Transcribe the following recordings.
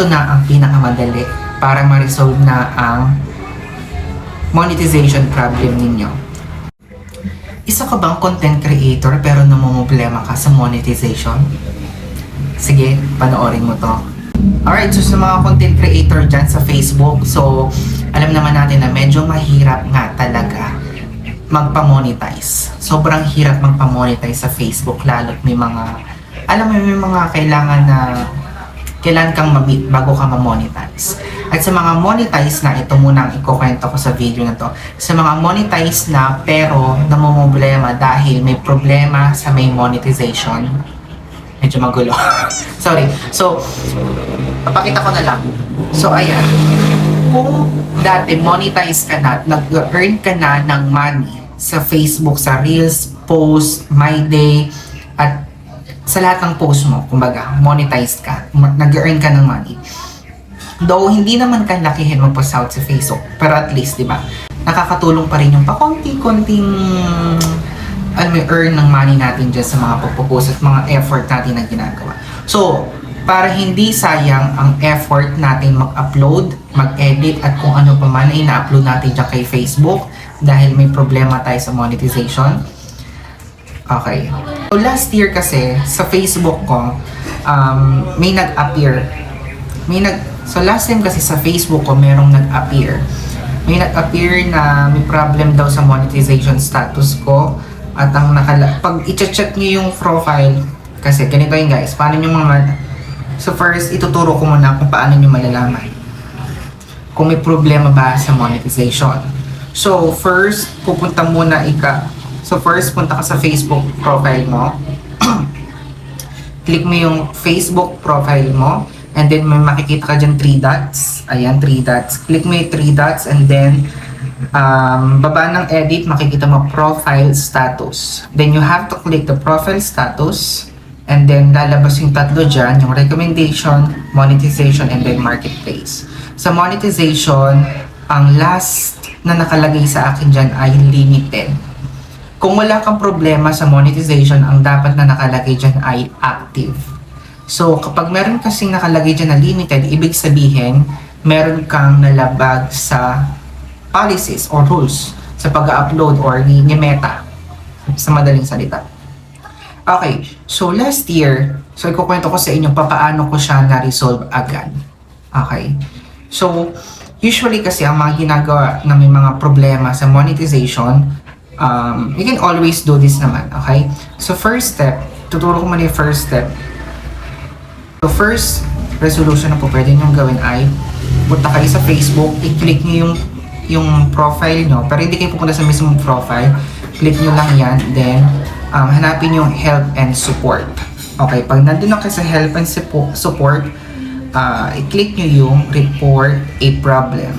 eto na ang pinakamadali para ma-resolve na ang monetization problem ninyo. Isa ka bang content creator pero namumblema ka sa monetization? Sige, panoorin mo to. Alright, so sa mga content creator dyan sa Facebook, so alam naman natin na medyo mahirap nga talaga magpa-monetize. Sobrang hirap magpa-monetize sa Facebook, lalo't may mga, alam mo, may mga kailangan kang ma-meet bago ka ma-monetize. At sa mga monetize na, ito muna ang ikukwento ko sa video na to. Sa mga monetize na pero namumblema dahil may problema sa may monetization, medyo magulo. Sorry. So, papakita ko na lang. So, ayan. Kung dati monetize ka na, nag-earn ka na ng money sa Facebook, sa Reels, Post, My Day, at sa lahat ng post mo, kumbaga, monetized ka, nag-earn ka ng money. Though, hindi naman ka lakihin mag-post out sa Facebook, pero at least, di ba, nakakatulong pa rin yung pakonti-konting earn ng money natin dyan sa mga pagpo-post at mga effort natin na ginagawa. So, para hindi sayang ang effort natin mag-upload, mag-edit at kung ano pa man ay na-upload natin dyan kay Facebook dahil may problema tayo sa monetization. Okay. So, last year kasi, sa Facebook ko, may nag-appear. So, last time kasi sa Facebook ko, merong nag-appear. May nag-appear na may problem daw sa monetization status ko. At ang pag i-check nyo yung profile, kasi ganito yun guys, paano nyo so first, ituturo ko muna kung paano nyo malalaman kung may problema ba sa monetization. So, first, punta ka sa Facebook profile mo. Click mo yung Facebook profile mo. And then, may makikita ka dyan 3 dots. Ayan, 3 dots. Click mo yung 3 dots and then, baba ng edit, makikita mo profile status. Then, you have to click the profile status. And then, lalabas yung tatlo dyan, yung recommendation, monetization, and then marketplace. Sa monetization, ang last na nakalagay sa akin dyan ay limited. Kung wala kang problema sa monetization, ang dapat na nakalagay dyan ay active. So, kapag meron kasing nakalagay dyan na limited, ibig sabihin, meron kang nalabag sa policies or rules sa pag-upload or ni Meta, sa madaling salita. Okay, so last year, so ikukwento ko sa inyo paano ko siya na-resolve agad. Okay, so usually kasi ang mga ginagawa na may mga problema sa monetization, you can always do this naman, okay? So first step, tuturo ko muna yung first step. So first resolution na po pwede nyo gawin ay punta kayo sa Facebook, i-click nyo yung profile nyo, pero hindi kayo pupunta sa mismong profile, click nyo lang yan, then hanapin yung help and support. Okay, pag nandun na kayo sa help and support, i-click nyo yung report a problem.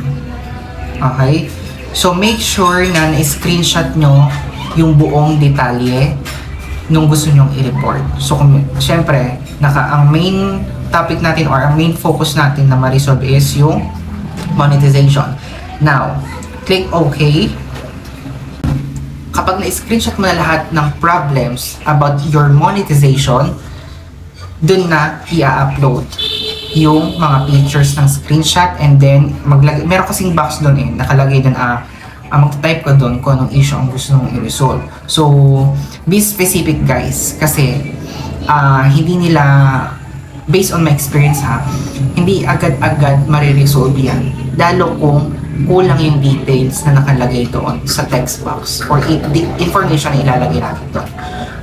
Okay, so make sure na na-screenshot nyo yung buong detalye nung gusto nyong i-report. So, syempre, ang main topic natin or ang main focus natin na ma-resolve is yung monetization. Now, click OK. Kapag na-screenshot mo na lahat ng problems about your monetization, dun na i-upload yung mga pictures ng screenshot and then meron kasing box dun nakalagay dun magta-type ka dun kung anong issue ang gusto mong i-resolve. So, be specific guys kasi hindi nila, based on my experience hindi agad-agad mariresolve yan. Lalo kung kulang yung details na nakalagay doon sa text box or information na ilalagay natin doon.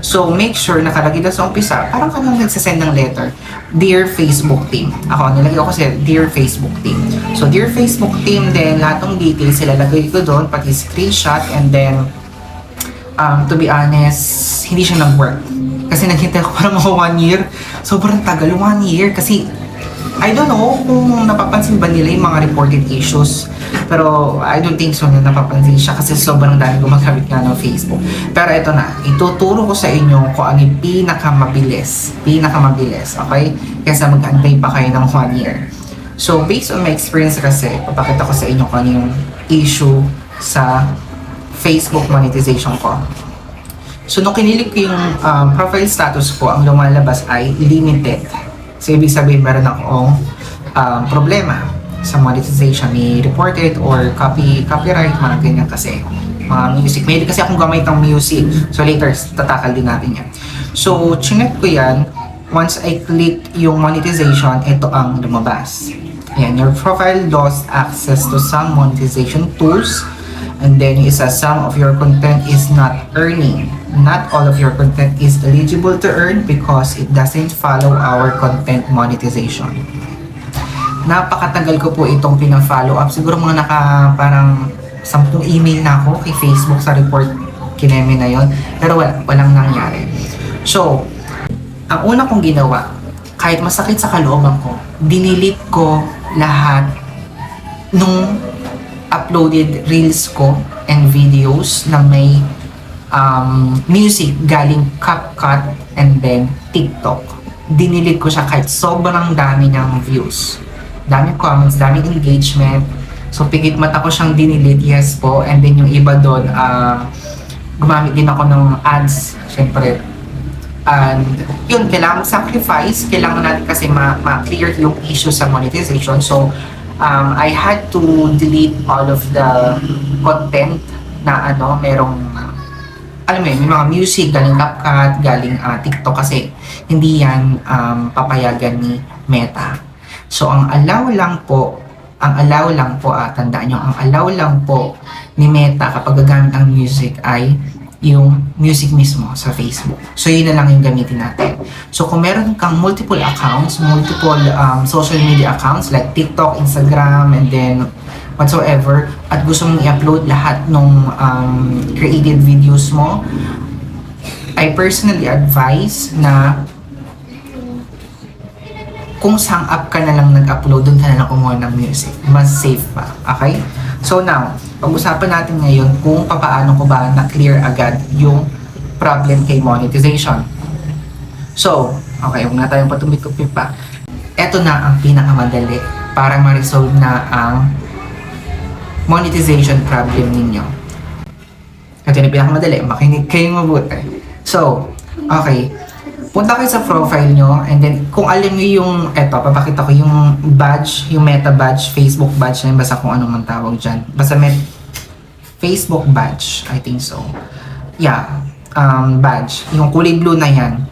So, make sure nakalagay doon sa umpisa, parang ka nang nagsasend ng letter, Dear Facebook Team. Ako, nilagay ko kasi Dear Facebook Team. So, Dear Facebook Team, then lahat ng details ilalagay ko doon, pati screenshot, and then, to be honest, hindi siya nag-work. Kasi naghintay ko parang mga 1 year. Sobrang tagal, 1 year. Kasi, I don't know kung napapansin ba nila yung mga reported issues. Pero I don't think so na napapansin siya kasi sobrang dami gumagamit nga ng Facebook. Pero ito na, ituturo ko sa inyo kung ano yung pinakamabilis, okay? Kaysa mag-antay pa kayo ng 1 year. So, based on my experience kasi, papakita ko sa inyo kung ano yung issue sa Facebook monetization ko. So, nung kinilig ko yung profile status ko, ang lumalabas ay limited. So, ibig sabihin, meron akong problema sa monetization, ni reported or copyright, mga ganyan kasi. Mga music. May kasi akong gamay ng music. So later, tatakal din natin yan. So, chinek ko yan. Once I click yung monetization, ito ang lumabas. Ayan, your profile lost access to some monetization tools. And then yung isa, some of your content is not earning. Not all of your content is eligible to earn because it doesn't follow our content monetization. Napakatagal ko po itong pina-follow up. Siguro mga parang 10 email na ako kay Facebook sa report kineme na yon. Pero walang nangyari. So, ang una kong ginawa, kahit masakit sa kalooban ko, dinilit ko lahat nung uploaded reels ko and videos na may music galing CapCut and then TikTok. Dinilit ko siya kahit sobrang dami ng views. Daming comments, daming engagement. So, pigit mata ko siyang dinilit, yes po. And then yung iba doon, gumamit din ako ng ads, syempre. And yun, kailangan sacrifice, kailangan natin kasi ma-clear yung issue sa monetization. So, I had to delete all of the content na merong, alam mo yun, may mga music galing CapCut, galing TikTok kasi hindi yan papayagan ni Meta. So, ang allow lang po, tandaan nyo, ang allow lang po ni Meta kapag gagamit ang music ay yung music mismo sa Facebook. So, yun na lang yung gamitin natin. So, kung meron kang multiple accounts, multiple social media accounts like TikTok, Instagram, and then whatsoever, at gusto mong i-upload lahat ng created videos mo, I personally advise na kung sang up ka na lang nag-upload, dun ka na lang kumuha ng music. Mas safe pa. Okay? So now, pag-usapan natin ngayon kung paano ko ba na-clear agad yung problem kay monetization. So, okay, huwag na tayong patumikupin pa. Ito na ang pinakamadali para ma-resolve na ang monetization problem ninyo. Ito na pinakamadali. Makinig kayo mabuti. So, okay. Punta kayo sa profile nyo, and then kung alam nyo yung, papakita ko yung badge, yung Meta badge, Facebook badge na yun, basta kung anong man tawag dyan. Basta Facebook badge, I think so. Yeah, badge. Yung kulay blue na yan.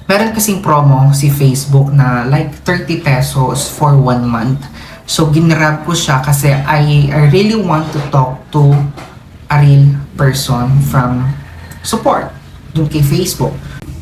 Meron kasing promo si Facebook na like 30 pesos for 1 month. So, ginrab ko siya kasi I really want to talk to a real person from support dun kay Facebook.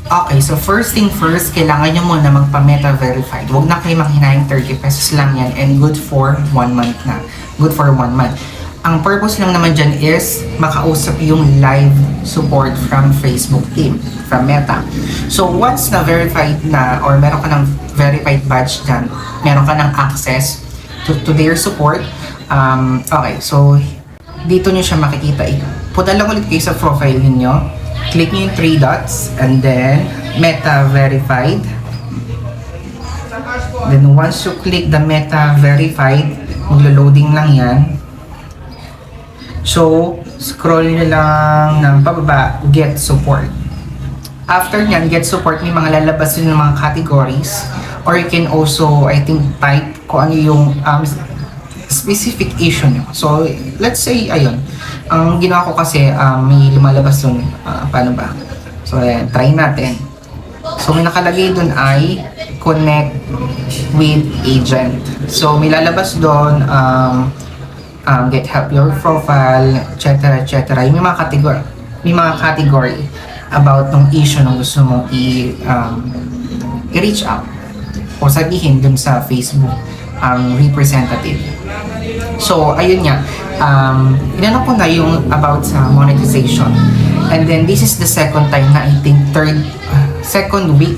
Okay, so first thing first, kailangan nyo muna magpa-Meta verified. Huwag na kayo manghinayang 30 pesos lang yan and good for 1 month na. Good for 1 month. Ang purpose lang naman dyan is makausap yung live support from Facebook team, from Meta. So once na verified na or meron ka ng verified badge dyan, meron ka ng access to their support. Okay, so dito nyo siya makikita. Punta lang ulit kayo sa profile ninyo. Click nyo yung 3 dots and then Meta verified. Then once you click the Meta verified, maglo-loading lang yan. So, scroll nyo lang ng pababa, get support. After nyan, get support, may mga lalabas yun ng mga categories. Or you can also, I think, type kung ano yung specific issue nyo. So, let's say, ayun. Ang ginawa ko kasi, may lumalabas dun, paano ba? So, ayan, try natin. So, may nakalagay dun ay connect with agent. So, may lalabas dun, get help your profile, etc. etc. May mga category about ng issue na gusto mong i-reach out o sabihin dun sa Facebook representative. So, ayun nga, inano ko na yung about sa monetization. And then, this is the second time na I think second week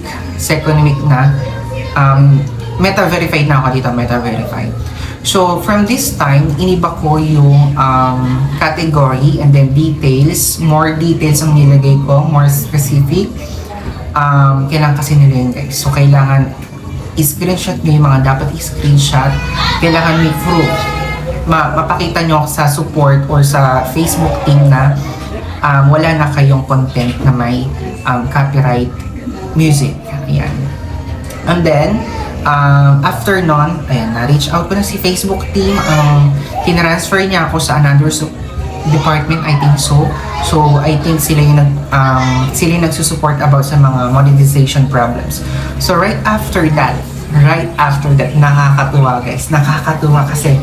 na Meta verified na ako dito, Meta verified. So, from this time, iniba ko yung category and then details. More details ang nilagay ko, more specific. Kailangan kasi nila yun, guys. So, kailangan i-screenshot nyo yung mga dapat i-screenshot. Kailangan may proof. Mapakita nyo sa support or sa Facebook team na wala na kayong content na may copyright music. Ayan. And then, After nun, ayan, na-reach out ko na si Facebook team. Tinransfer niya ako sa another department, I think so. So, I think sila yung nagsusupport about sa mga monetization problems. So, right after that, nakakatuwa guys. Nakakatuwa kasi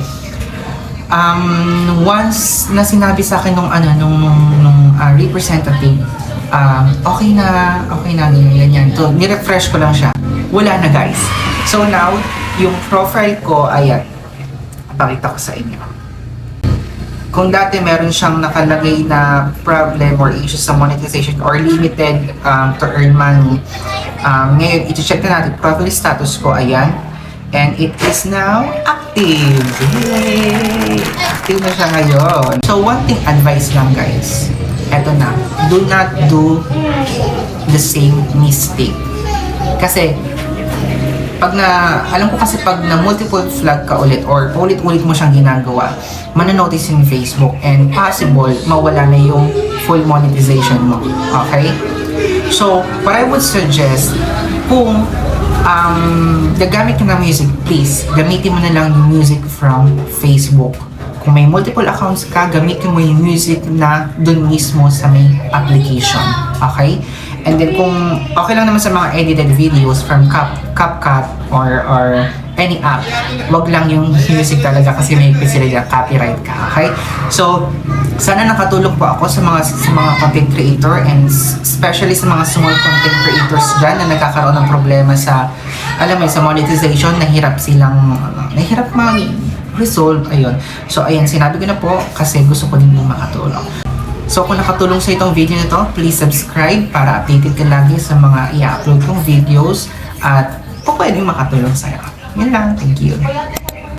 once na sinabi sa akin nung representative, okay na, ganyan. So, nirefresh ko lang siya. Wala na guys. So now, yung profile ko, ayan, pakita ko sa inyo. Kung dati meron siyang nakalagay na problem or issue sa monetization or limited to earn money, ngayon, iti-check na natin profile status ko, ayan. And it is now active. Yay! Active na siya ngayon. So, one thing advice lang guys. Eto na. Do not do the same mistake. Kasi, alam ko kasi pag na multiple flag ka ulit or ulit-ulit mo siyang ginagawa, mananotice yung Facebook and possible mawala na yung full monetization mo. Okay? So, what I would suggest, kung gagamit ka ng music, please, gamitin mo na lang yung music from Facebook. Kung may multiple accounts ka, gamitin mo yung music na dun mismo sa may application. Okay? And then kung okay lang naman sa mga edited videos from CapCut or any app, wag lang yung music talaga kasi may sila dyan, copyright ka, okay? So, sana nakatulong po ako sa mga content creator and especially sa mga small content creators dyan na nagkakaroon ng problema sa, sa monetization, nahirap mag-resolve, ayun. So, ayan, sinabi ko na po kasi gusto ko din po makatulong. So kung nakatulong sa itong video na to, please subscribe para updated ka lagi sa mga i-upload kong videos at kung pwedeng makatulong sa'yo. Yun lang, thank you.